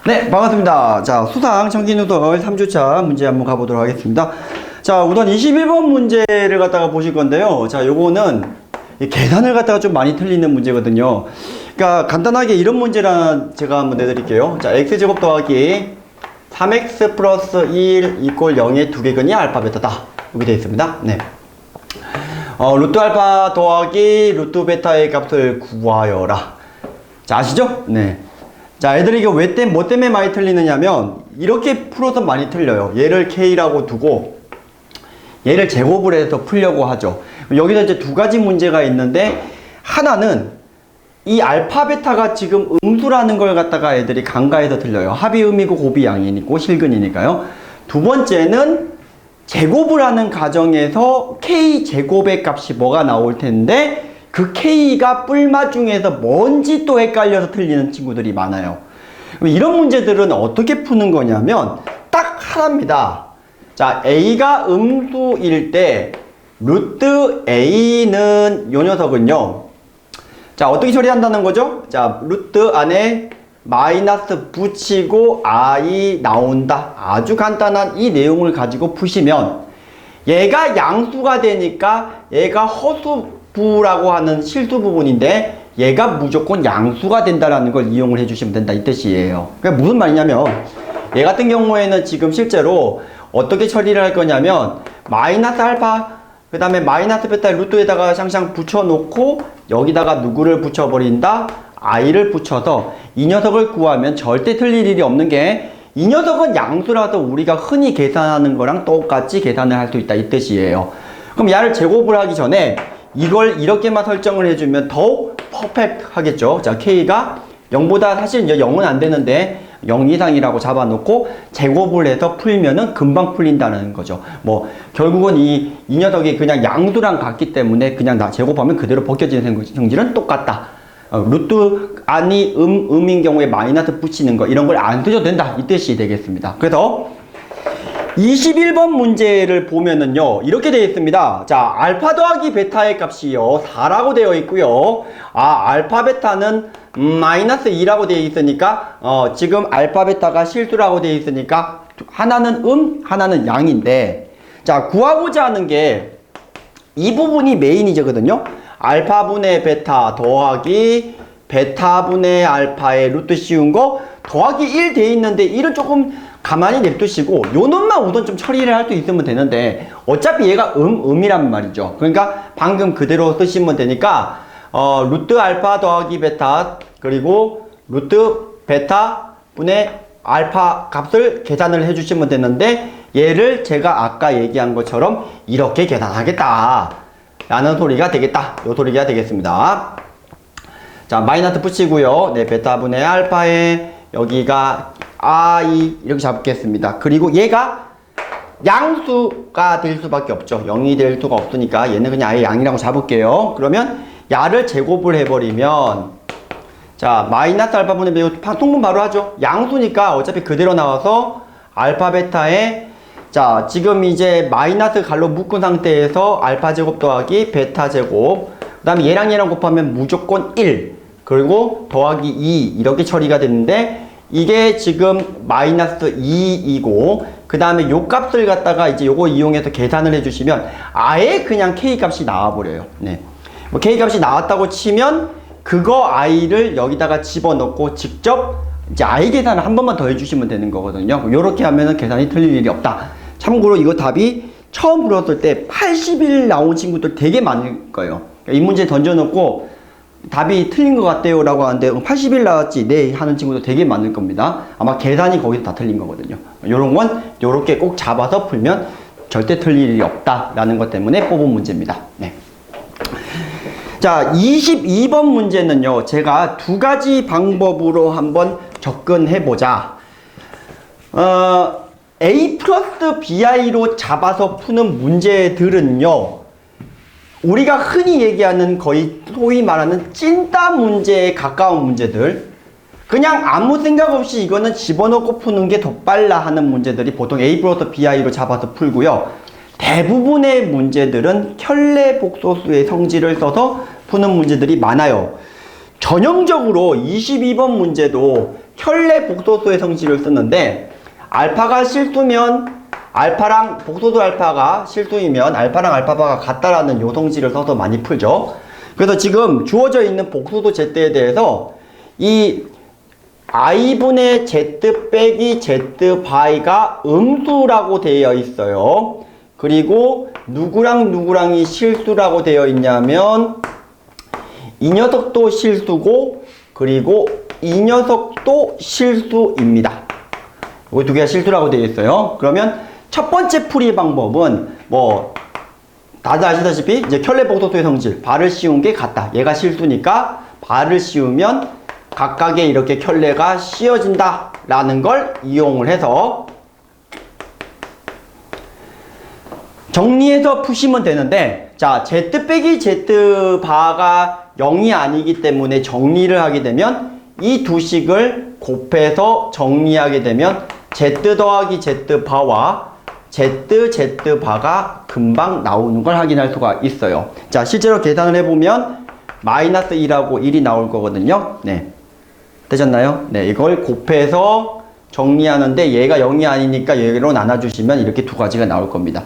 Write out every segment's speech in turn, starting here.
네, 반갑습니다. 자, 수상 청기누설 3주차 문제 한번 가보도록 하겠습니다. 자, 우선 21번 문제를 갖다가 보실 건데요. 자, 요거는 이 계산을 갖다가 좀 많이 틀리는 문제거든요. 그러니까 간단하게 이런 문제랑 제가 한번 내드릴게요. 자, x제곱 더하기 3x 플러스 1 이꼴 0의 두 개근이 알파 베타다. 이렇게 되어 있습니다. 네. 루트 알파 더하기 루트 베타의 값을 구하여라. 자, 아시죠? 네. 자, 애들이 이거 뭐 때문에 많이 틀리느냐면 이렇게 풀어서 많이 틀려요. 얘를 k라고 두고 얘를 제곱을 해서 풀려고 하죠. 여기서 이제 두 가지 문제가 있는데, 하나는 이 알파 베타가 지금 음수라는 걸 갖다가 애들이 간과해서 틀려요. 합이 음이고 곱이 양이고 실근이니까요. 두 번째는 제곱을 하는 과정에서 k 제곱의 값이 뭐가 나올 텐데 그 k가 뿔마 중에서 뭔지 또 헷갈려서 틀리는 친구들이 많아요. 이런 문제들은 어떻게 푸는 거냐면 딱 하나입니다. 자, a가 음수일 때 루트 a는 요 녀석은요, 자, 어떻게 처리한다는 거죠? 자, 루트 안에 마이너스 붙이고 i 나온다. 아주 간단한 이 내용을 가지고 푸시면 얘가 양수가 되니까 얘가 허수부라고 하는 실수 부분인데 얘가 무조건 양수가 된다라는 걸 이용을 해주시면 된다, 이 뜻이에요. 그러니까 무슨 말이냐면 얘 같은 경우에는 지금 실제로 어떻게 처리를 할 거냐면 마이너스 알파 그 다음에 마이너스 베타 루트에다가 샹샹 붙여놓고 여기다가 누구를 붙여버린다? i를 붙여서 이 녀석을 구하면 절대 틀릴 일이 없는 게, 이 녀석은 양수라서 우리가 흔히 계산하는 거랑 똑같이 계산을 할 수 있다, 이 뜻이에요. 그럼 얘를 제곱을 하기 전에 이걸 이렇게만 설정을 해주면 더욱 퍼펙트 하겠죠. 자, k가 0보다 사실 이제 0은 안 되는데 0 이상이라고 잡아놓고 제곱을 해서 풀면은 금방 풀린다는 거죠. 뭐 결국은 이 녀석이 그냥 양수랑 같기 때문에 그냥 다 제곱하면 그대로 벗겨지는 성질은 똑같다. 루트 안이 음인 경우에 마이너스 붙이는 거 이런 걸 안 쓰셔도 된다, 이 뜻이 되겠습니다. 그래서 21번 문제를 보면은요, 이렇게 되어 있습니다. 자, 알파 더하기 베타의 값이요 4라고 되어 있고요. 알파 베타는 마이너스 2라고 되어 있으니까 지금 알파 베타가 실수라고 되어 있으니까 하나는 하나는 양인데, 자, 구하고자 하는 게 이 부분이 메인이거든요. 알파분의 베타 더하기 베타분의 알파의 루트 씌운 거 더하기 1 돼 있는데 1은 조금 가만히 냅두시고 요 놈만 우선 좀 처리를 할 수 있으면 되는데 어차피 얘가 음이란 말이죠. 그러니까 방금 그대로 쓰시면 되니까 루트 알파 더하기 베타 그리고 루트 베타 분의 알파 값을 계산을 해주시면 되는데, 얘를 제가 아까 얘기한 것처럼 이렇게 계산하겠다 라는 소리가 되겠다, 요 소리가 되겠습니다. 자, 마이너스 붙이고요. 네, 베타분의 알파에 여기가 i 이렇게 잡겠습니다. 그리고 얘가 양수가 될 수밖에 없죠. 0이 될 수가 없으니까 얘는 그냥 아예 양이라고 잡을게요. 그러면 야를 제곱을 해버리면, 자, 마이너스 알파분의 매우 통분 바로 하죠. 양수니까 어차피 그대로 나와서 알파 베타에, 자, 지금 이제 마이너스 갈로 묶은 상태에서 알파 제곱 더하기 베타 제곱, 그 다음에 얘랑 곱하면 무조건 1 그리고 더하기 2 이렇게 처리가 됐는데, 이게 지금 마이너스 2이고 그 다음에 요 값을 갖다가 이제 요거 이용해서 계산을 해주시면 아예 그냥 k 값이 나와버려요. 네. 뭐 k 값이 나왔다고 치면 그거 i를 여기다가 집어넣고 직접 이제 i 계산을 한 번만 더 해주시면 되는 거거든요. 요렇게 하면은 계산이 틀릴 일이 없다. 참고로 이거 답이 처음 풀었을 때 80일 나온 친구들 되게 많을 거예요. 이 문제 던져놓고 답이 틀린 것 같아요 라고 하는데 80일 나왔지 네 하는 친구도 되게 많을 겁니다. 아마 계산이 거기서 다 틀린 거거든요. 요런 건 요렇게 꼭 잡아서 풀면 절대 틀릴 일이 없다 라는 것 때문에 뽑은 문제입니다. 네. 자, 22번 문제는요, 제가 두 가지 방법으로 한번 접근해보자. A 플러스 BI로 잡아서 푸는 문제들은요, 우리가 흔히 얘기하는 거의 소위 말하는 찐따 문제에 가까운 문제들, 그냥 아무 생각 없이 이거는 집어넣고 푸는 게 더 빨라 하는 문제들이 보통 A 플러스 BI로 잡아서 풀고요. 대부분의 문제들은 켤레 복소수의 성질을 써서 푸는 문제들이 많아요. 전형적으로 22번 문제도 켤레 복소수의 성질을 쓰는데, 알파가 실수면 알파랑 복소수 알파가 실수이면 알파랑 알파바가 같다라는 요 성질을 써서 많이 풀죠. 그래서 지금 주어져 있는 복소수 Z에 대해서 이 i분의 Z 빼기 Z 바이가 음수라고 되어 있어요. 그리고 누구랑 누구랑이 실수라고 되어 있냐면 이 녀석도 실수고 그리고 이 녀석도 실수입니다. 이 두 개가 실수라고 되어 있어요. 그러면 첫 번째 풀이 방법은 뭐 다들 아시다시피 이제 켤레 복소수의 성질 발을 씌운 게 같다. 얘가 실수니까 발을 씌우면 각각의 이렇게 켤레가 씌워진다 라는 걸 이용을 해서 정리해서 푸시면 되는데, 자, Z 빼기 Z 바가 0이 아니기 때문에 정리를 하게 되면 이 두 식을 곱해서 정리하게 되면 Z 더하기 Z 바와 Z 바가 금방 나오는 걸 확인할 수가 있어요. 자, 실제로 계산을 해보면 마이너스 1하고 1이 나올 거거든요. 네. 되셨나요? 네, 이걸 곱해서 정리하는데 얘가 0이 아니니까 얘로 나눠주시면 이렇게 두 가지가 나올 겁니다.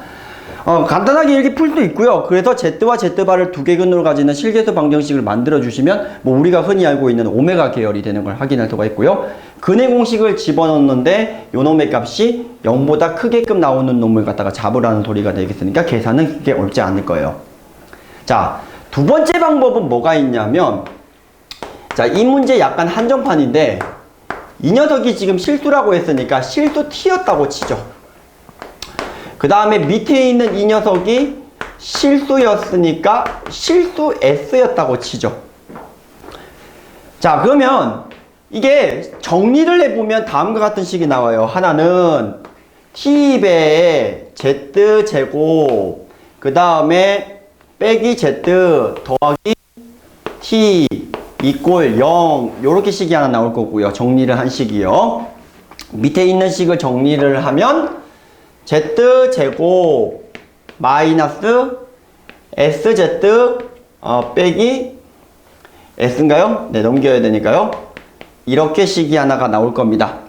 간단하게 이렇게 풀 수 있고요. 그래서 Z와 Z바를 두 개 근으로 가지는 실계수 방정식을 만들어 주시면 뭐 우리가 흔히 알고 있는 오메가 계열이 되는 걸 확인할 수가 있고요. 근의 공식을 집어넣는데 요 놈의 값이 0보다 크게끔 나오는 놈을 갖다가 잡으라는 소리가 되겠으니까 계산은 그렇게 어렵지 않을 거예요. 자, 두 번째 방법은 뭐가 있냐면, 자, 이 문제 약간 한정판인데 이 녀석이 지금 실수라고 했으니까 실수 T였다고 치죠. 그 다음에 밑에 있는 이 녀석이 실수였으니까 실수 S였다고 치죠. 자, 그러면 이게 정리를 해보면 다음과 같은 식이 나와요. 하나는 T배에 Z제곱 그 다음에 빼기 Z 더하기 T 이꼴 0 요렇게 식이 하나 나올 거고요. 정리를 한 식이요. 밑에 있는 식을 정리를 하면 Z제곱 마이너스 SZ 빼기 S인가요? 네, 넘겨야 되니까요. 이렇게 식이 하나가 나올 겁니다.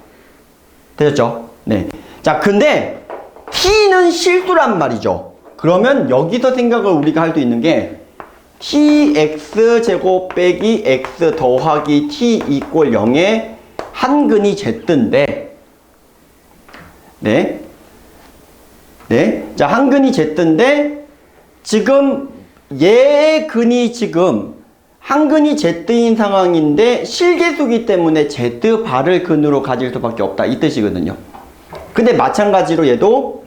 되셨죠? 네. 자, 근데 T는 실수란 말이죠. 그러면 여기서 생각을 우리가 할 수 있는 게 tx제곱 빼기 x 더하기 t 이꼴 0의 한근이 Z인데, 네. 네. 자, 한근이 Z인데, 지금 얘의 근이 지금 한근이 Z인 상황인데 실계수기 때문에 Z바를 근으로 가질 수밖에 없다. 이 뜻이거든요. 근데 마찬가지로 얘도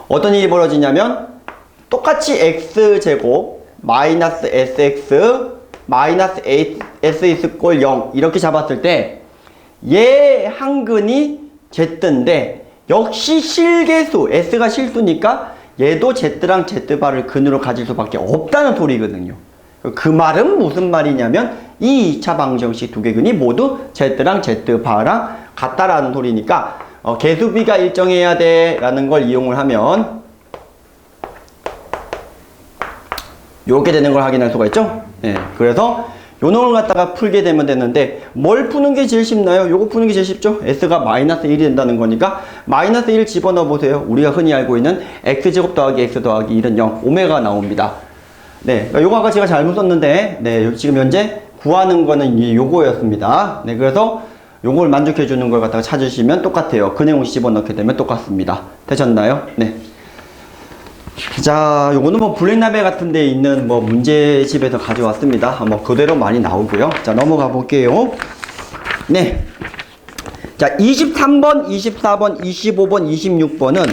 어떤 일이 벌어지냐면 똑같이 x제곱 마이너스 sx 마이너스 sx꼴 0 이렇게 잡았을 때 얘 한근이 Z인데 역시 실계수, S가 실수니까 얘도 Z랑 Z바를 근으로 가질 수밖에 없다는 소리거든요. 그 말은 무슨 말이냐면 이 2차 방정식 두 개 근이 모두 Z랑 Z바랑 같다라는 소리니까 개수비가 일정해야 돼 라는 걸 이용을 하면 이렇게 되는 걸 확인할 수가 있죠. 네, 그래서 요 놈을 갖다가 풀게 되면 되는데 뭘 푸는 게 제일 쉽나요? 요거 푸는 게 제일 쉽죠? S가 마이너스 1이 된다는 거니까 마이너스 1 집어넣어 보세요. 우리가 흔히 알고 있는 X제곱 더하기 X 더하기 1은 0 오메가 나옵니다. 네, 그러니까 요거 아까 제가 잘못 썼는데 네, 지금 현재 구하는 거는 요거였습니다. 네, 그래서 요걸 만족해 주는 걸 갖다가 찾으시면 똑같아요. 그 내용 집어넣게 되면 똑같습니다. 되셨나요? 네. 자, 요거는 뭐 블랙라벨 같은 데 있는 뭐 문제집에서 가져왔습니다. 뭐 그대로 많이 나오고요. 자, 넘어가 볼게요. 네. 자, 23번, 24번, 25번, 26번은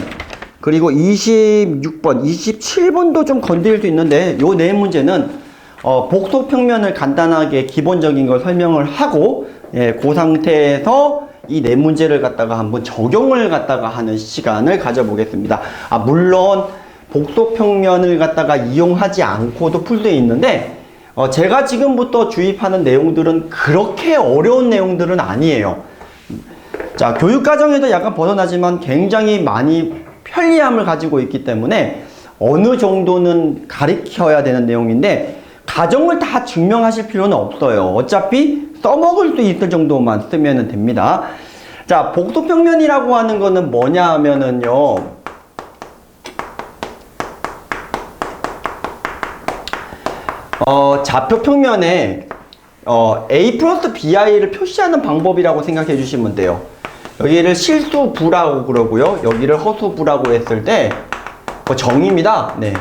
그리고 26번, 27번도 좀 건드릴 수 있는데 요 네 문제는 복소 평면을 간단하게 기본적인 걸 설명을 하고 예, 그 상태에서 이 네 문제를 갖다가 한번 적용을 갖다가 하는 시간을 가져보겠습니다. 아, 물론 복소 평면을 갖다가 이용하지 않고도 풀 수 있는데 제가 지금부터 주입하는 내용들은 그렇게 어려운 내용들은 아니에요. 자, 교육과정에도 약간 벗어나지만 굉장히 많이 편리함을 가지고 있기 때문에 어느 정도는 가르쳐야 되는 내용인데 가정을 다 증명하실 필요는 없어요. 어차피 써먹을 수 있을 정도만 쓰면 됩니다. 자, 복소평면이라고 하는 거는 뭐냐 하면은요, 좌표평면에 A 플러스 BI를 표시하는 방법이라고 생각해 주시면 돼요. 여기를 실수부라고 그러고요. 여기를 허수부라고 했을 때 정의입니다. 네.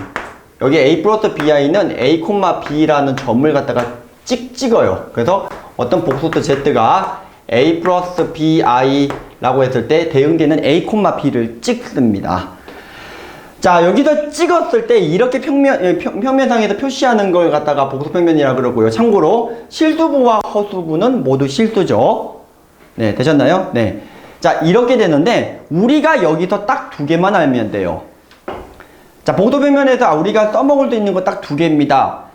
여기 A 플러스 BI는 A, B라는 점을 갖다가 찍어요. 그래서 어떤 복소수 Z가 A 플러스 BI라고 했을 때 대응되는 A, B를 찍습니다. 자, 여기서 찍었을 때 이렇게 평면상에서 표시하는 걸 갖다가 복소평면이라고 그러고요. 참고로 실수부와 허수부는 모두 실수죠. 네, 되셨나요? 네. 자, 이렇게 되는데 우리가 여기서 딱 두 개만 알면 돼요. 자, 복소평면에서 우리가 써먹을 수 있는 거 딱 두 개입니다.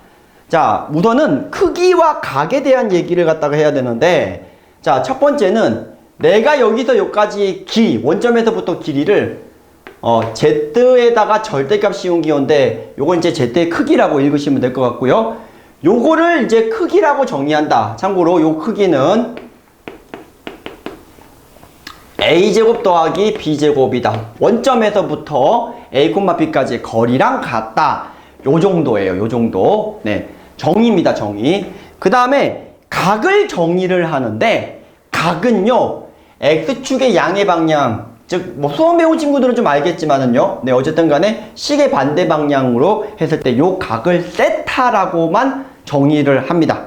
자, 우선은 크기와 각에 대한 얘기를 갖다가 해야 되는데, 자, 첫 번째는 내가 여기서 여기까지 길이, 원점에서부터 길이를 Z에다가 절대값 씌운 기호인데 요건 이제 Z의 크기라고 읽으시면 될 것 같고요. 요거를 이제 크기라고 정의한다. 참고로 요 크기는 A제곱 더하기 B제곱이다. 원점에서부터 A, B까지 거리랑 같다. 요 정도예요. 요 정도. 네. 정의입니다. 정의. 그 다음에 각을 정의를 하는데, 각은요, X축의 양의 방향, 즉, 뭐 수험 배운 친구들은 좀 알겠지만은요. 네, 어쨌든 간에 식의 반대 방향으로 했을 때 요 각을 세타라고만 정의를 합니다.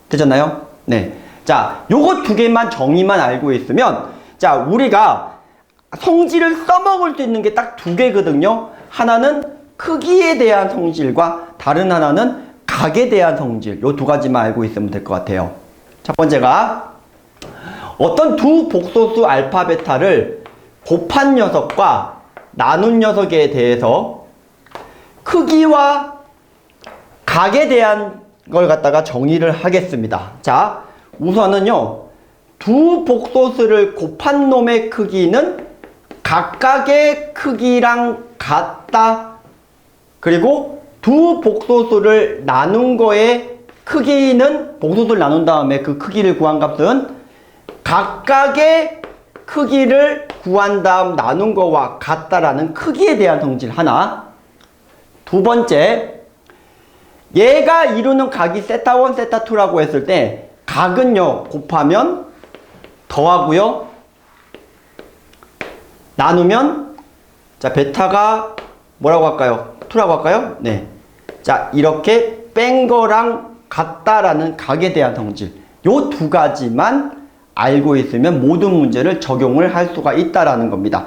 되셨나요? 네. 자, 요거 두 개만 정의만 알고 있으면, 자, 우리가 성질을 써먹을 수 있는 게 딱 두 개거든요. 하나는 크기에 대한 성질과 다른 하나는 각에 대한 성질. 요 두 가지만 알고 있으면 될 것 같아요. 첫 번째가 어떤 두 복소수 알파, 베타를 곱한 녀석과 나눈 녀석에 대해서 크기와 각에 대한 걸 갖다가 정의를 하겠습니다. 자, 우선은요, 두 복소수를 곱한 놈의 크기는 각각의 크기랑 같다. 그리고 두 복소수를 나눈 거의 크기는, 복소수를 나눈 다음에 그 크기를 구한 값은 각각의 크기를 구한 다음 나눈 거와 같다라는 크기에 대한 성질 하나. 두 번째, 얘가 이루는 각이 세타1, 세타2라고 했을 때 각은요, 곱하면 더하고요, 나누면, 자, 베타가 뭐라고 할까요? 2라고 할까요? 네. 자, 이렇게 뺀 거랑 같다라는 각에 대한 성질. 요 두 가지만 알고 있으면 모든 문제를 적용을 할 수가 있다라는 겁니다.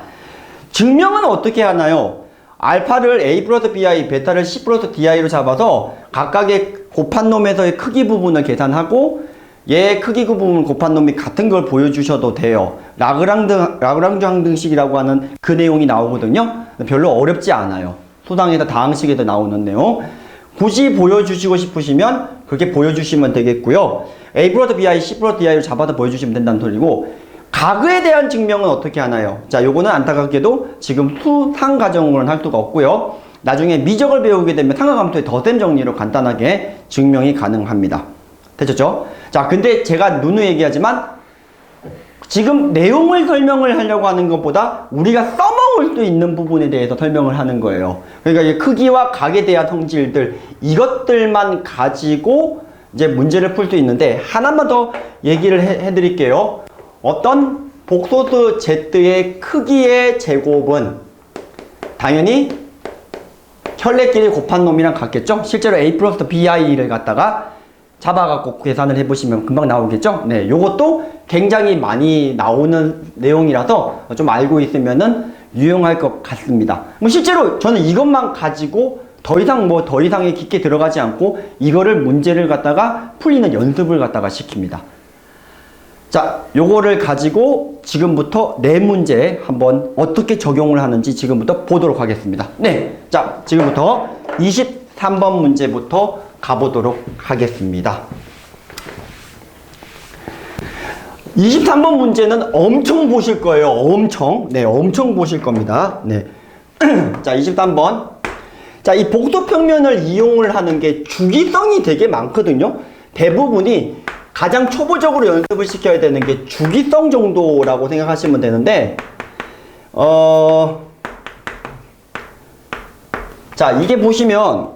증명은 어떻게 하나요? 알파를 A 플러스 BI, 베타를 C 플러스 DI로 잡아서 각각의 곱한 놈에서의 크기 부분을 계산하고 얘 크기 부분을 곱한 놈이 같은 걸 보여주셔도 돼요. 라그랑주 항등식이라고 하는 그 내용이 나오거든요. 별로 어렵지 않아요. 소당에서 다항식에도 나오는 내용. 굳이 보여주시고 싶으시면 그렇게 보여주시면 되겠고요. A 플러스 BI, C 플러스 DI를 잡아서 보여주시면 된다는 소리고, 각에 대한 증명은 어떻게 하나요? 자, 요거는 안타깝게도 지금 수상 과정으로는 할 수가 없고요. 나중에 미적을 배우게 되면 상하감수의 덧셈 정리로 간단하게 증명이 가능합니다. 되셨죠? 자, 근데 제가 누누이 얘기하지만 지금 내용을 설명을 하려고 하는 것보다 우리가 써먹을 수 있는 부분에 대해서 설명을 하는 거예요. 그러니까 이 크기와 각에 대한 성질들, 이것들만 가지고 이제 문제를 풀 수 있는데, 하나만 더 얘기를 해드릴게요. 어떤 복소수 Z의 크기의 제곱은 당연히 혈레끼리 곱한 놈이랑 같겠죠? 실제로 A 플러스 BI를 갖다가 잡아갖고 계산을 해보시면 금방 나오겠죠? 네, 요것도 굉장히 많이 나오는 내용이라서 좀 알고 있으면은 유용할 것 같습니다. 뭐 실제로 저는 이것만 가지고 더 이상의 깊게 들어가지 않고 이거를 문제를 갖다가 풀리는 연습을 갖다가 시킵니다. 자, 요거를 가지고 지금부터 네 문제 한번 어떻게 적용을 하는지 지금부터 보도록 하겠습니다. 네, 자, 지금부터 23번 문제부터 가보도록 하겠습니다. 23번 문제는 엄청 보실 거예요. 엄청. 네, 엄청 보실 겁니다. 네. 자, 23번. 자, 이 복소평면을 이용을 하는 게 주기성이 되게 많거든요. 대부분이 가장 초보적으로 연습을 시켜야 되는 게 주기성 정도라고 생각하시면 되는데, 자, 이게 보시면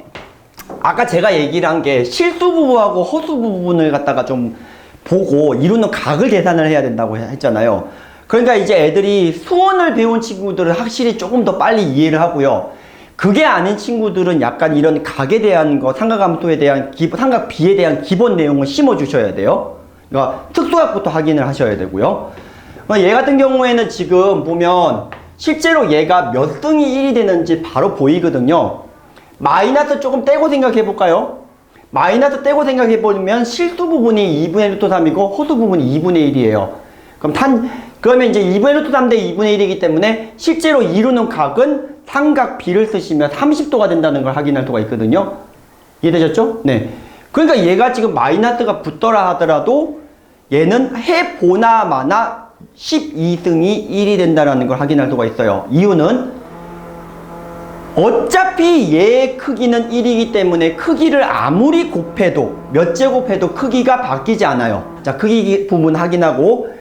아까 제가 얘기를 한 게 실수 부분하고 허수 부분을 갖다가 좀 보고 이루는 각을 계산을 해야 된다고 했잖아요. 그러니까 이제 애들이 수원을 배운 친구들은 확실히 조금 더 빨리 이해를 하고요. 그게 아닌 친구들은 약간 이런 각에 대한 거, 삼각함수에 대한 삼각비에 대한 기본 내용을 심어 주셔야 돼요. 그러니까 특수학부터 확인을 하셔야 되고요. 얘 같은 경우에는 지금 보면 실제로 얘가 몇 승이 1이 되는지 바로 보이거든요. 마이너스 조금 떼고 생각해 볼까요? 마이너스 떼고 생각해 보면 실수 부분이 2분의 루트 3이고 허수 부분이 2분의 1이에요. 그러면 이제 2분의 루트 3 대 2분의 1이기 때문에 실제로 이루는 각은 삼각 B를 쓰시면 30도가 된다는 걸 확인할 수가 있거든요. 이해되셨죠? 네. 그러니까 얘가 지금 마이너스가 붙더라 하더라도 얘는 해보나 마나 12승이 1이 된다는 걸 확인할 수가 있어요. 이유는 어차피 얘의 크기는 1이기 때문에 크기를 아무리 곱해도 몇 제곱해도 크기가 바뀌지 않아요. 자, 크기 부분 확인하고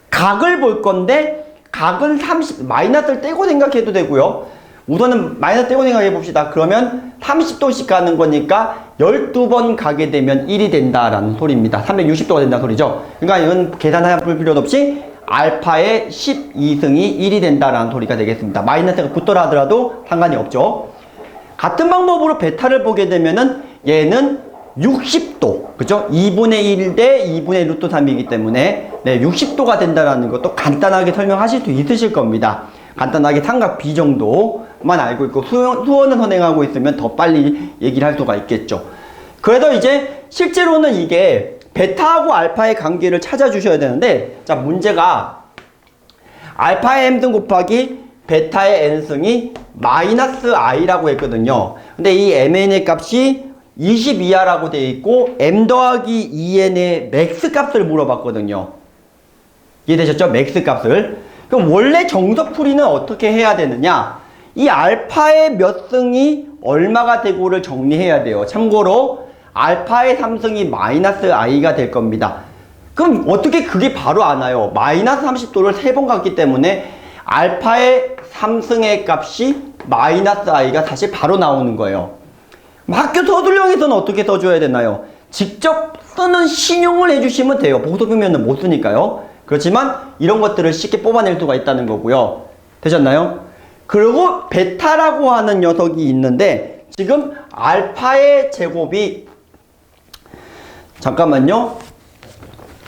각을 볼 건데 각은 마이너스를 떼고 생각해도 되고요. 우선은 마이너스 떼고 생각해 봅시다. 그러면 30도씩 가는 거니까 12번 가게 되면 1이 된다라는 소리입니다. 360도가 된다는 소리죠. 그러니까 이건 계산할 필요도 없이 알파의 12승이 1이 된다라는 소리가 되겠습니다. 마이너스가 붙더라 하더라도 상관이 없죠. 같은 방법으로 베타를 보게 되면은 얘는 60도, 그죠? 2분의 1 대 2분의 루트 3이기 때문에 네, 60도가 된다라는 것도 간단하게 설명하실 수 있으실 겁니다. 간단하게 삼각 B 정도만 알고 있고 수원을 선행하고 있으면 더 빨리 얘기를 할 수가 있겠죠. 그래서 이제 실제로는 이게 베타하고 알파의 관계를 찾아주셔야 되는데, 자, 문제가 알파의 m승 곱하기 베타의 n승이 마이너스 i라고 했거든요. 근데 이 mn의 값이 22r라고 되어 있고 m 더하기 2n의 맥스 값을 물어봤거든요. 이해되셨죠? 맥스 값을. 그럼 원래 정석풀이는 어떻게 해야 되느냐? 이 알파의 몇 승이 얼마가 되고를 정리해야 돼요. 참고로 알파의 3승이 마이너스 i가 될 겁니다. 그럼 어떻게 그게 바로 안 와요? 마이너스 30도를 3번 갔기 때문에 알파의 3승의 값이 마이너스 i가 사실 바로 나오는 거예요. 학교 서술형에서는 어떻게 써줘야 되나요? 직접 쓰는 신용을 해주시면 돼요. 복소평면은 못 쓰니까요. 그렇지만 이런 것들을 쉽게 뽑아낼 수가 있다는 거고요. 되셨나요? 그리고 베타라고 하는 녀석이 있는데 지금 알파의 제곱이 잠깐만요.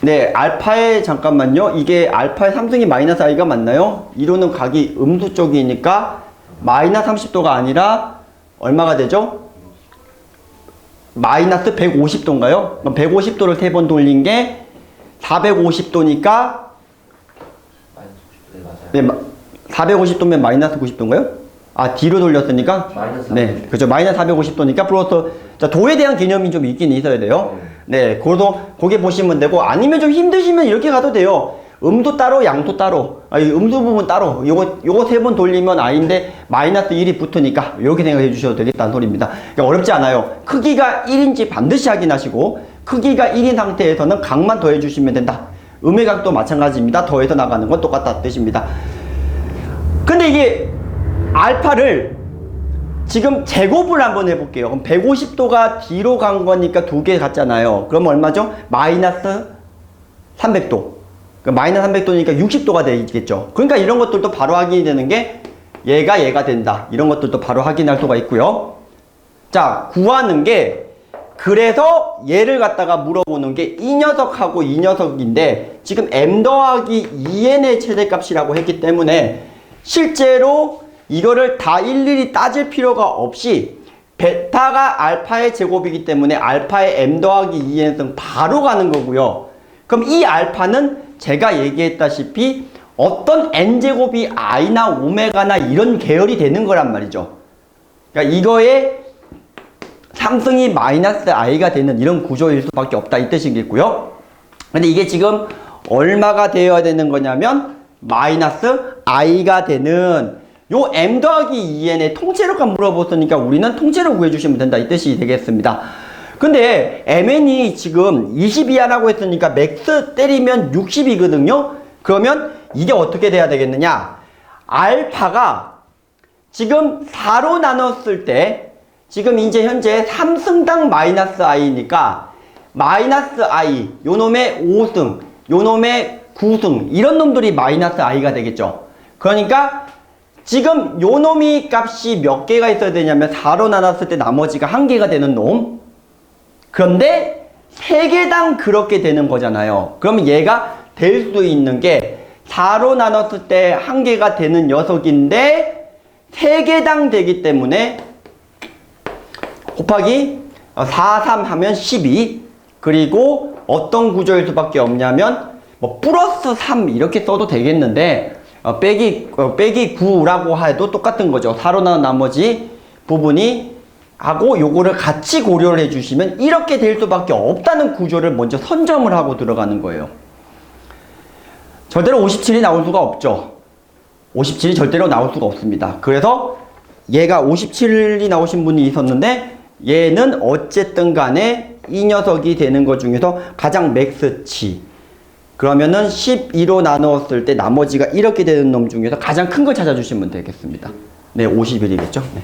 네, 알파의 잠깐만요. 이게 알파의 3승이 마이너스 i가 맞나요? 이루는 각이 음수 쪽이니까 마이너스 30도가 아니라 얼마가 되죠? 마이너스 150도인가요? 그럼 150도를 3번 돌린 게 450도니까 네, 450도면 마이너스 90도인가요? 아, 뒤로 돌렸으니까? 네, 그렇죠. 마이너스 450도니까 플러스, 자, 도에 대한 개념이 좀 있긴 있어야 돼요. 네, 그래도 거기 보시면 되고, 아니면 좀 힘드시면 이렇게 가도 돼요. 음수 따로, 양수 따로, 음수 부분 따로, 요거 3번 돌리면 i인데 마이너스 1이 붙으니까 이렇게 생각해 주셔도 되겠다는 소리입니다. 그러니까 어렵지 않아요. 크기가 1인지 반드시 확인하시고, 크기가 1인 상태에서는 각만 더해 주시면 된다. 음의 각도 마찬가지입니다. 더해서 나가는 건 똑같다는 뜻입니다. 근데 이게 알파를 지금 제곱을 한번 해볼게요. 그럼 150도가 뒤로 간 거니까 2개 갔잖아요. 그럼 얼마죠? 마이너스 300도. 그러니까 마이너스 300도니까 60도가 되겠죠. 그러니까 이런 것들도 바로 확인이 되는 게 얘가 된다. 이런 것들도 바로 확인할 수가 있고요. 자, 구하는 게 그래서 얘를 갖다가 물어보는 게 이 녀석하고 이 녀석인데 지금 m 더하기 2n의 최대값이라고 했기 때문에 실제로 이거를 다 일일이 따질 필요가 없이 베타가 알파의 제곱이기 때문에 알파의 m 더하기 2n승 바로 가는 거고요. 그럼 이 알파는 제가 얘기했다시피 어떤 n제곱이 i나 오메가나 이런 계열이 되는 거란 말이죠. 그러니까 이거에 3승이 마이너스 i가 되는 이런 구조일 수밖에 없다 이 뜻이겠고요. 근데 이게 지금 얼마가 되어야 되는 거냐면 마이너스 i가 되는 요 m 더하기 2n의 통째로가 물어봤으니까 우리는 통째로 구해주시면 된다 이 뜻이 되겠습니다. 근데 mn이 지금 22야라고 했으니까 맥스 때리면 60이거든요. 그러면 이게 어떻게 돼야 되겠느냐? 알파가 지금 4로 나눴을 때 지금 이제 현재 3승당 마이너스 i니까 마이너스 i 요놈의 5승 요놈의 9승 이런 놈들이 마이너스 i가 되겠죠. 그러니까 지금 요놈이 값이 몇 개가 있어야 되냐면 4로 나눴을 때 나머지가 1개가 되는 놈. 그런데 3개당 그렇게 되는 거잖아요. 그러면 얘가 될 수 있는 게 4로 나눴을 때 1개가 되는 녀석인데 3개당 되기 때문에 곱하기 4, 3 하면 12 그리고 어떤 구조일 수밖에 없냐면 뭐 플러스 3 이렇게 써도 되겠는데 빼기 9라고 해도 똑같은 거죠. 4로 나눈 나머지 부분이 하고 요거를 같이 고려를 해주시면 이렇게 될 수밖에 없다는 구조를 먼저 선점을 하고 들어가는 거예요. 절대로 57이 나올 수가 없죠. 57이 절대로 나올 수가 없습니다. 그래서 얘가 57이 나오신 분이 있었는데 얘는 어쨌든 간에 이 녀석이 되는 것 중에서 가장 맥스치. 그러면은 12로 나누었을 때 나머지가 이렇게 되는 놈 중에서 가장 큰 걸 찾아주시면 되겠습니다. 네, 51이겠죠. 네.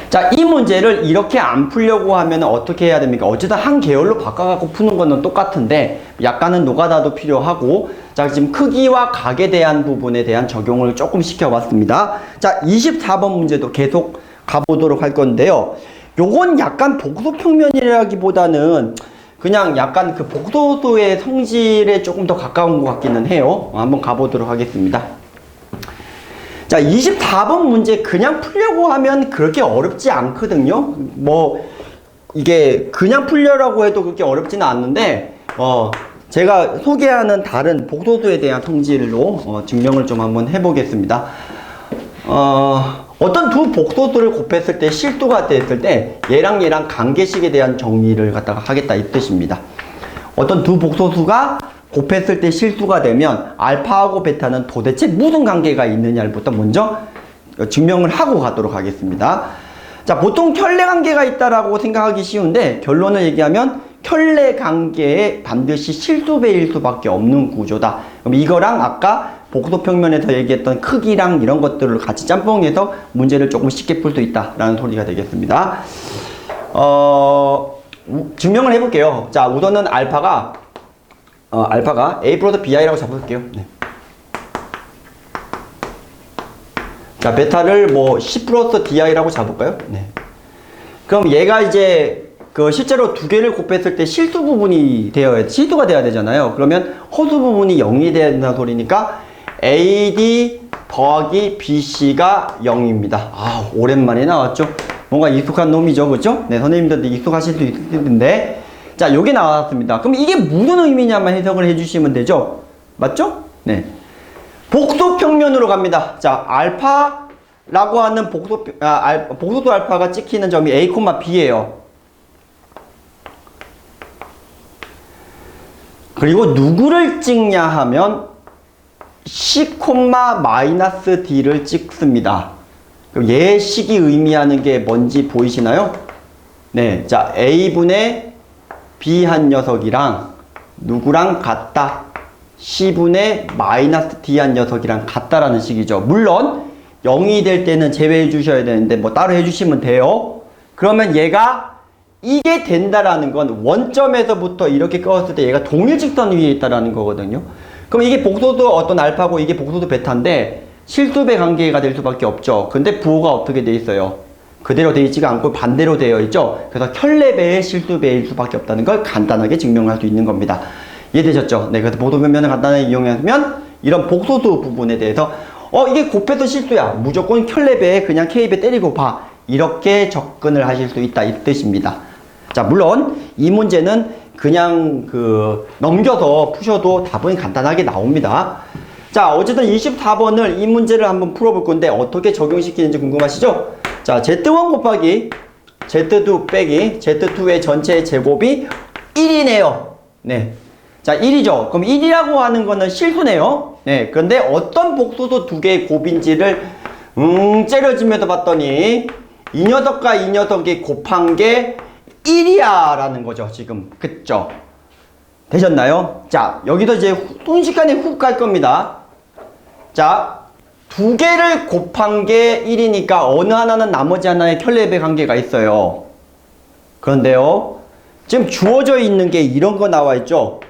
자, 이 문제를 이렇게 안 풀려고 하면 어떻게 해야 됩니까? 어쨌든 한 계열로 바꿔갖고 푸는 거는 똑같은데 약간은 노가다도 필요하고 자, 지금 크기와 각에 대한 부분에 대한 적용을 조금 시켜봤습니다. 자, 24번 문제도 계속 가보도록 할 건데요. 요건 약간 복소평면이라기보다는 그냥 약간 그 복소수의 성질에 조금 더 가까운 것 같기는 해요. 한번 가보도록 하겠습니다. 자, 24번 문제 그냥 풀려고 하면 그렇게 어렵지 않거든요. 뭐 이게 그냥 풀려라고 해도 그렇게 어렵지는 않는데 제가 소개하는 다른 복소수에 대한 성질로 증명을 좀 한번 해보겠습니다. 어떤 두 복소수를 곱했을 때 실수가 됐을 때 얘랑 얘랑 관계식에 대한 정리를 갖다가 하겠다 이 뜻입니다. 어떤 두 복소수가 곱했을 때 실수가 되면 알파하고 베타는 도대체 무슨 관계가 있느냐부터 먼저 증명을 하고 가도록 하겠습니다. 자, 보통 켤레 관계가 있다라고 생각하기 쉬운데 결론을 얘기하면 켤레 관계에 반드시 실수배일 수밖에 없는 구조다. 그럼 이거랑 아까 복소평면에서 얘기했던 크기랑 이런 것들을 같이 짬뽕해서 문제를 조금 쉽게 풀 수 있다라는 소리가 되겠습니다. 증명을 해볼게요. 자, 우선은 알파가 A 플러스 BI라고 잡을게요. 네. 자, 베타를 뭐 C 플러스 DI라고 잡을까요? 네. 그럼 얘가 이제 실제로 두 개를 곱했을 때 실수 부분이 실수가 돼야 되잖아요. 그러면 허수 부분이 0이 돼야 된다는 소리니까 AD 더하기 BC가 0입니다. 아, 오랜만에 나왔죠? 뭔가 익숙한 놈이죠. 그죠? 네, 선생님들도 익숙하실 수 있을 텐데. 자, 요게 나왔습니다. 그럼 이게 무슨 의미냐만 해석을 해주시면 되죠? 맞죠? 네. 복소평면으로 갑니다. 자, 알파라고 하는 복소수 알파가 찍히는 점이 A, B예요. 그리고 누구를 찍냐 하면 C, 마이너스 D를 찍습니다. 그럼 얘 식이 의미하는 게 뭔지 보이시나요? 네. 자, A분의 B 한 녀석이랑 누구랑 같다? C분의 마이너스 D 한 녀석이랑 같다라는 식이죠. 물론 0이 될 때는 제외해 주셔야 되는데 뭐 따로 해주시면 돼요. 그러면 얘가 이게 된다라는 건 원점에서부터 이렇게 꺾었을 때 얘가 동일직선 위에 있다라는 거거든요. 그럼 이게 복소수 어떤 알파고 이게 복소수 베타인데 실수배 관계가 될 수밖에 없죠. 근데 부호가 어떻게 돼 있어요? 그대로 되어 있지가 않고 반대로 되어 있죠. 그래서 켤레배의 실수배일 수밖에 없다는 걸 간단하게 증명할 수 있는 겁니다. 이해되셨죠? 네, 그래서 보도변면을 간단하게 이용하면 이런 복소수 부분에 대해서 이게 곱해서 실수야. 무조건 켤레배에 그냥 K배 때리고 봐. 이렇게 접근을 하실 수 있다 이 뜻입니다. 자, 물론 이 문제는 그냥 넘겨서 푸셔도 답은 간단하게 나옵니다. 자, 어쨌든 24번을 이 문제를 한번 풀어볼 건데 어떻게 적용시키는지 궁금하시죠? 자, Z1 곱하기 Z2 빼기 Z2의 전체 제곱이 1이네요. 네. 자, 1이죠. 그럼 1이라고 하는 거는 실수네요. 네, 그런데 어떤 복소수 두 개의 곱인지를 째려지면서 봤더니 이 녀석과 이 녀석이 곱한 게 1이야 라는 거죠, 지금. 그쵸? 되셨나요? 자, 여기서 이제 순식간에 훅 갈 겁니다. 자, 두 개를 곱한 게 1이니까 어느 하나는 나머지 하나의 켤레배 관계가 있어요. 그런데요, 지금 주어져 있는 게 이런 거 나와 있죠?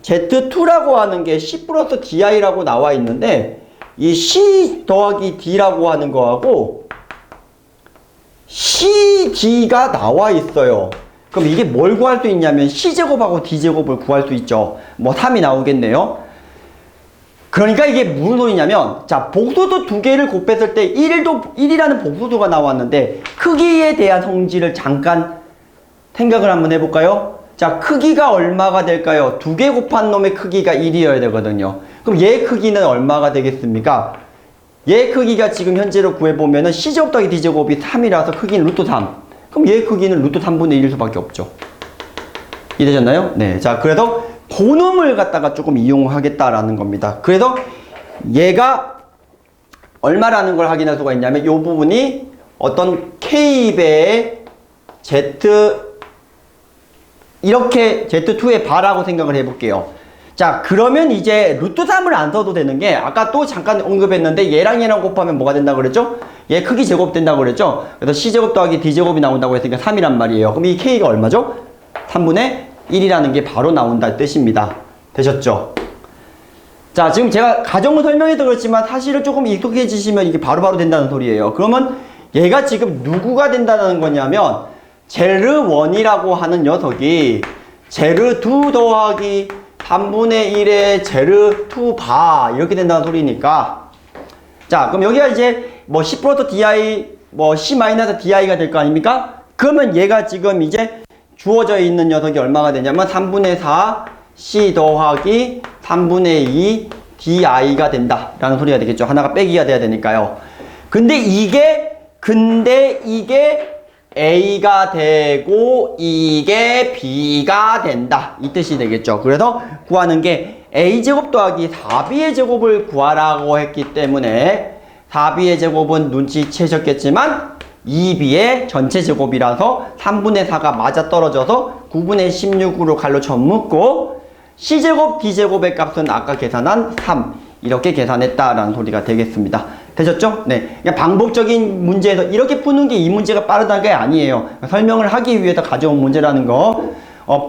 Z2라고 하는 게 C 플러스 DI라고 나와 있는데, 이 C 더하기 D라고 하는 거하고 CD가 나와 있어요. 그럼 이게 뭘 구할 수 있냐면 C제곱하고 D제곱을 구할 수 있죠. 뭐 3이 나오겠네요. 그러니까 이게 무슨 소리냐면, 자, 복소수 두 개를 곱했을 때 1이라는 복소수가 나왔는데 크기에 대한 성질을 잠깐 생각을 한번 해볼까요? 자, 크기가 얼마가 될까요? 두 개 곱한 놈의 크기가 1이어야 되거든요. 그럼 얘 크기는 얼마가 되겠습니까? 얘 크기가 지금 현재로 구해보면은 C제곱 더하기 D제곱이 3이라서 크기는 루트 3. 그럼 얘 크기는 루트 3분의 1일 수밖에 없죠. 이해되셨나요? 네. 자, 그래서 그 놈을 갖다가 조금 이용하겠다라는 겁니다. 그래서 얘가 얼마라는 걸 확인할 수가 있냐면 이 부분이 어떤 K배의 Z 이렇게 Z2의 바라고 생각을 해볼게요. 자, 그러면 이제 루트 3을 안 써도 되는 게 아까 또 잠깐 언급했는데 얘랑 얘랑 곱하면 뭐가 된다고 그랬죠? 얘 크기 제곱 된다고 그랬죠? 그래서 C제곱 더하기 D제곱이 나온다고 했으니까 3이란 말이에요. 그럼 이 K가 얼마죠? 3분의 1이라는 게 바로 나온다는 뜻입니다. 되셨죠? 자, 지금 제가 가정을 설명해서 그렇지만 사실은 조금 익숙해지시면 이게 바로바로 된다는 소리예요. 그러면 얘가 지금 누구가 된다는 거냐면 제르1이라고 하는 녀석이 제르2 더하기 3분의 1의 제르2 바 이렇게 된다는 소리니까, 자, 그럼 여기가 이제 뭐 C 플러스 DI 뭐 C 마이너스 DI가 될 거 아닙니까? 그러면 얘가 지금 이제 주어져 있는 녀석이 얼마가 되냐면 3분의 4 C 더하기 3분의 2 DI가 된다 라는 소리가 되겠죠. 하나가 빼기가 돼야 되니까요. 근데 이게 A가 되고 이게 B가 된다 이 뜻이 되겠죠. 그래서 구하는 게 A제곱 더하기 4B의 제곱을 구하라고 했기 때문에 4B의 제곱은 눈치채셨겠지만 2B의 전체 제곱이라서 3분의 4가 맞아떨어져서 9분의 16으로 갈로쳐 묶고 C제곱 D제곱의 값은 아까 계산한 3 이렇게 계산했다라는 소리가 되겠습니다. 되셨죠? 네. 그냥 방법적인 문제에서 이렇게 푸는 게 이 문제가 빠르다는 게 아니에요. 설명을 하기 위해서 가져온 문제라는 거.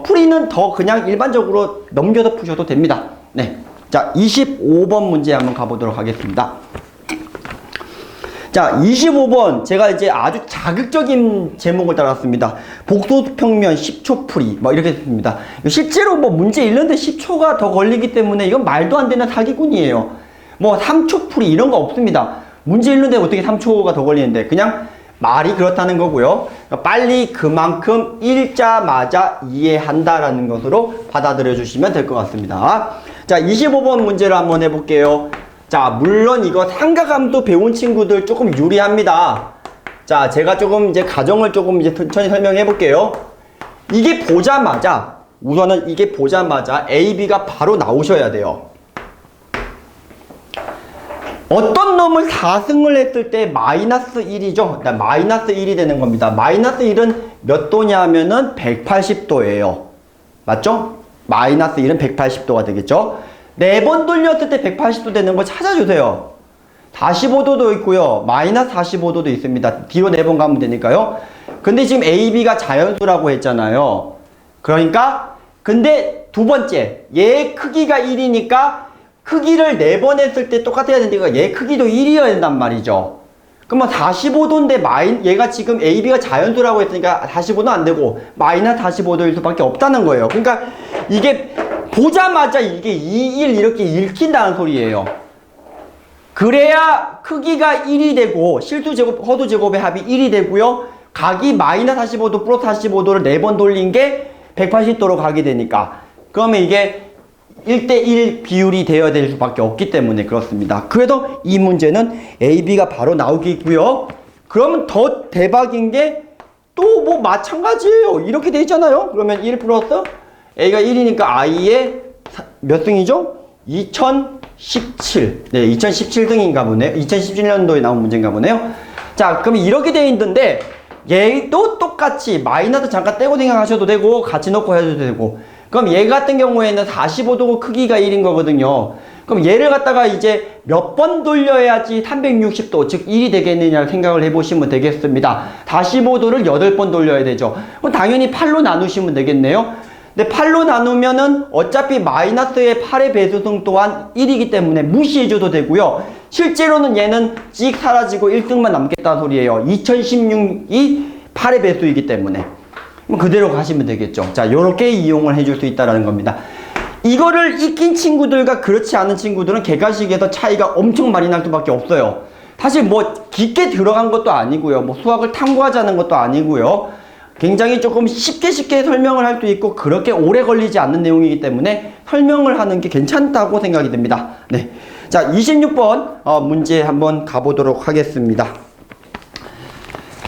풀이는 더 그냥 일반적으로 넘겨서 푸셔도 됩니다. 네. 자, 25번 문제 한번 가보도록 하겠습니다. 자, 25번 제가 이제 아주 자극적인 제목을 달았습니다. 복소수 평면 10초 풀이 뭐 이렇게 됐습니다. 실제로 뭐 문제 읽는데 10초가 더 걸리기 때문에 이건 말도 안 되는 사기꾼이에요. 뭐 3초 풀이 이런 거 없습니다. 문제 읽는데 어떻게 3초가 더 걸리는데, 그냥 말이 그렇다는 거고요. 빨리 그만큼 읽자마자 이해한다라는 것으로 받아들여 주시면 될 것 같습니다. 자, 25번 문제를 한번 해볼게요. 자, 물론 이거 삼각함수 배운 친구들 조금 유리합니다. 자, 제가 조금 이제 가정을 조금 이제 천천히 설명해 볼게요. 이게 보자마자, 우선은 이게 보자마자 A, B가 바로 나오셔야 돼요. 어떤 놈을 4승을 했을 때 마이너스 1이죠. 마이너스 1이 되는 겁니다. 마이너스 1은 몇 도냐면은 180도예요. 맞죠? 마이너스 1은 180도가 되겠죠. 4번 돌렸을 때 180도 되는 거 찾아주세요. 45도도 있고요. 마이너스 45도도 있습니다. 뒤로 4번 가면 되니까요. 근데 지금 A, B가 자연수라고 했잖아요. 그러니까 근데 두 번째, 얘 크기가 1이니까 크기를 4번 했을 때 똑같아야 되니까 얘 크기도 1이어야 된단 말이죠. 그러면 45도인데 얘가 지금 A, B가 자연수라고 했으니까 45도 안 되고 마이너스 45도일 수밖에 없다는 거예요. 그러니까 이게 보자마자 이게 2, 1 이렇게 읽힌다는 소리예요. 그래야 크기가 1이 되고 실수제곱, 허수제곱의 합이 1이 되고요. 각이 마이너스 45도, 플러스 45도를 4번 돌린 게 180도로 가게 되니까. 그러면 이게 1대1 비율이 되어야 될 수밖에 없기 때문에 그렇습니다. 그래도 이 문제는 A, B가 바로 나오겠고요. 그러면 더 대박인 게 또 뭐 마찬가지예요. 이렇게 돼 있잖아요. 그러면 1 플러스 A가 1이니까 I의 몇 등이죠? 2017. 네, 2017등인가 보네요. 2017년도에 나온 문제인가 보네요. 자, 그럼 이렇게 되어 있는데 얘도 똑같이 마이너스 잠깐 떼고 생각하셔도 되고 같이 넣고 해도 되고, 그럼 얘 같은 경우에는 45도고 크기가 1인 거거든요. 그럼 얘를 갖다가 이제 몇 번 돌려야지 360도, 즉 1이 되겠느냐 생각을 해보시면 되겠습니다. 45도를 8번 돌려야 되죠. 그럼 당연히 8로 나누시면 되겠네요. 근데 8로 나누면은 어차피 마이너스의 8의 배수승 또한 1이기 때문에 무시해줘도 되고요. 실제로는 얘는 찍 사라지고 1등만 남겠다는 소리예요. 2016이 8의 배수이기 때문에. 그대로 가시면 되겠죠. 자, 요렇게 이용을 해줄 수 있다는 겁니다. 이거를 익힌 친구들과 그렇지 않은 친구들은 객관식에서 차이가 엄청 많이 날 수밖에 없어요. 사실 뭐 깊게 들어간 것도 아니고요. 뭐 수학을 탐구하자는 것도 아니고요. 굉장히 조금 쉽게 설명을 할 수 있고 그렇게 오래 걸리지 않는 내용이기 때문에 설명을 하는 게 괜찮다고 생각이 듭니다. 네. 자, 26번 문제 한번 가보도록 하겠습니다.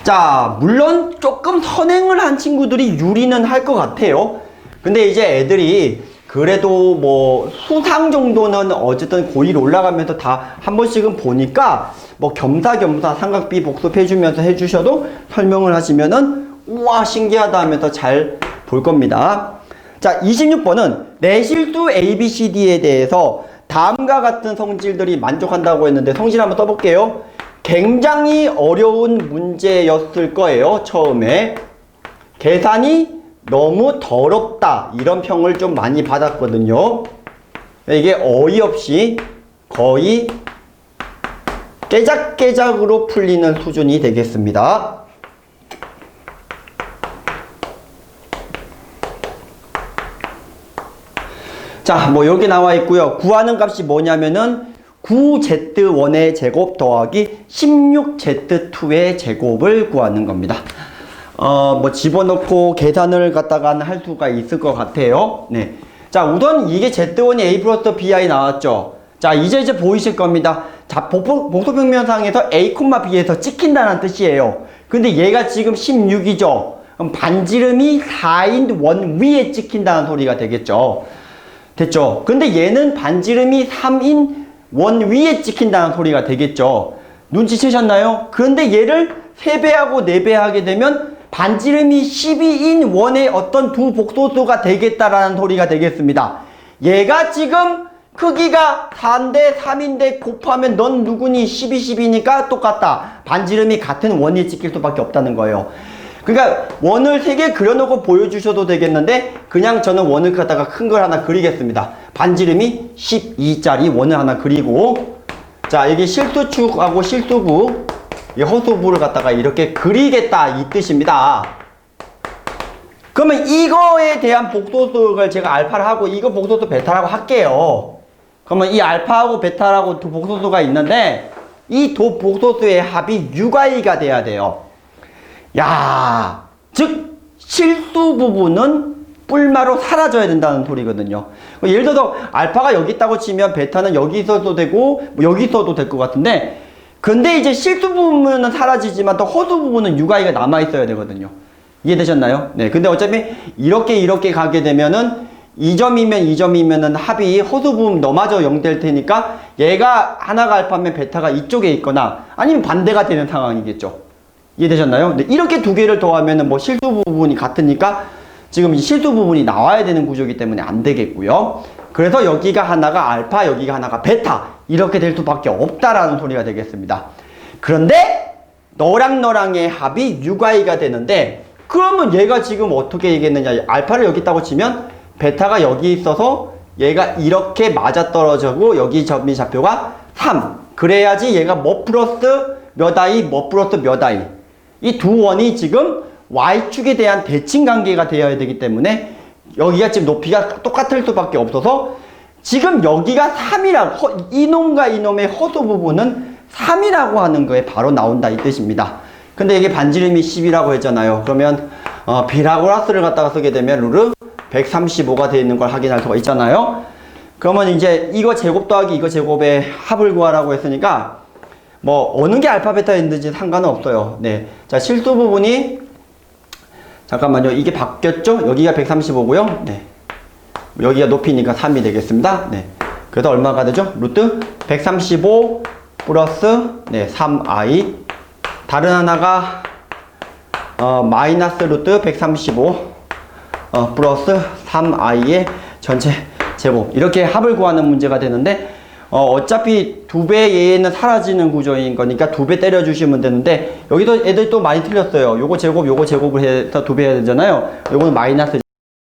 자, 물론 조금 선행을 한 친구들이 유리는 할 것 같아요. 근데 이제 애들이 그래도 뭐 수상 정도는 어쨌든 고1 올라가면서 다 한 번씩은 보니까 뭐 겸사겸사 삼각비 복습해주면서 해주셔도 설명을 하시면은 우와 신기하다 하면서 잘 볼 겁니다. 자, 26번은 내실수 ABCD에 대해서 다음과 같은 성질들이 만족한다고 했는데 성질 한번 써볼게요. 굉장히 어려운 문제였을 거예요. 처음에 계산이 너무 더럽다 이런 평을 좀 많이 받았거든요. 이게 어이없이 거의 깨작깨작으로 풀리는 수준이 되겠습니다. 자, 뭐 여기 나와 있고요. 구하는 값이 뭐냐면은 9Z1의 제곱 더하기 16Z2의 제곱을 구하는 겁니다. 뭐 집어넣고 계산을 갖다가 할 수가 있을 것 같아요. 네. 자, 우선 이게 Z1이 A 플러스 BI 나왔죠. 자, 이제 보이실 겁니다. 자, 복소평면상에서 A, B에서 찍힌다는 뜻이에요. 근데 얘가 지금 16이죠. 그럼 반지름이 4인 원 위에 찍힌다는 소리가 되겠죠. 됐죠? 근데 얘는 반지름이 3인 원 위에 찍힌다는 소리가 되겠죠. 눈치채셨나요? 그런데 얘를 3배하고 4배 하게 되면 반지름이 12인 원의 어떤 두 복소수가 되겠다라는 소리가 되겠습니다. 얘가 지금 크기가 4인데 3인데 곱하면 넌 누구니 12, 12니까 똑같다. 반지름이 같은 원이 찍힐 수밖에 없다는 거예요. 그러니까 원을 3개 그려놓고 보여주셔도 되겠는데 그냥 저는 원을 갖다가 큰 걸 하나 그리겠습니다. 반지름이 12짜리 원을 하나 그리고, 자, 여기 실수축하고 실수부, 이 허수부를 갖다가 이렇게 그리겠다 이 뜻입니다. 그러면 이거에 대한 복소수를 제가 알파를 하고 이거 복소수 베타라고 할게요. 그러면 이 알파하고 베타라고 두 복소수가 있는데 이 두 복소수의 합이 6i가 돼야 돼요. 야, 즉 실수 부분은 뿔마로 사라져야 된다는 소리거든요. 예를 들어서 알파가 여기 있다고 치면 베타는 여기 있어도 되고 뭐 여기 있어도 될 것 같은데, 근데 이제 실수 부분은 사라지지만 또 허수 부분은 6i가 남아 있어야 되거든요. 이해되셨나요? 네. 근데 어차피 이렇게 가게 되면은 2점이면은 합이 허수 부분 너마저 0 될 테니까 얘가 하나가 알파면 베타가 이쪽에 있거나 아니면 반대가 되는 상황이겠죠. 이해되셨나요? 네, 이렇게 두 개를 더하면은 뭐 실수 부분이 같으니까 지금 이 실수 부분이 나와야 되는 구조이기 때문에 안 되겠고요. 그래서 여기가 하나가 알파, 여기가 하나가 베타 이렇게 될 수밖에 없다라는 소리가 되겠습니다. 그런데 너랑의 합이 6i가 되는데 그러면 얘가 지금 어떻게 얘기했느냐. 알파를 여기 있다고 치면 베타가 여기 있어서 얘가 이렇게 맞아떨어지고 여기 점이 좌표가 3. 그래야지 얘가 뭐 플러스 몇 i, 뭐 플러스 몇 i. 이 두 원이 지금 y축에 대한 대칭 관계가 되어야 되기 때문에 여기가 지금 높이가 똑같을 수밖에 없어서 지금 여기가 3이라고, 이놈과 이놈의 허수 부분은 3이라고 하는 거에 바로 나온다 이 뜻입니다. 근데 이게 반지름이 10이라고 했잖아요. 그러면 피타고라스를 갖다가 쓰게 되면 루트 135가 되어 있는 걸 확인할 수가 있잖아요. 그러면 이제 이거 제곱 더하기 이거 제곱의 합을 구하라고 했으니까 뭐 어느 게 알파 베타였는지 상관은 없어요. 네. 자, 실수 부분이 잠깐만요. 이게 바뀌었죠? 여기가 135고요. 네. 여기가 높이니까 3이 되겠습니다. 네. 그래서 얼마가 되죠? 루트 135 플러스 네, 3i. 다른 하나가 마이너스 루트 135 플러스 3i의 전체 제곱. 이렇게 합을 구하는 문제가 되는데 어차피 2배 얘는 사라지는 구조인 거니까 2배 때려주시면 되는데 여기도 애들 또 많이 틀렸어요. 요거 제곱을 해서 2배 해야 되잖아요. 요거는 마이너스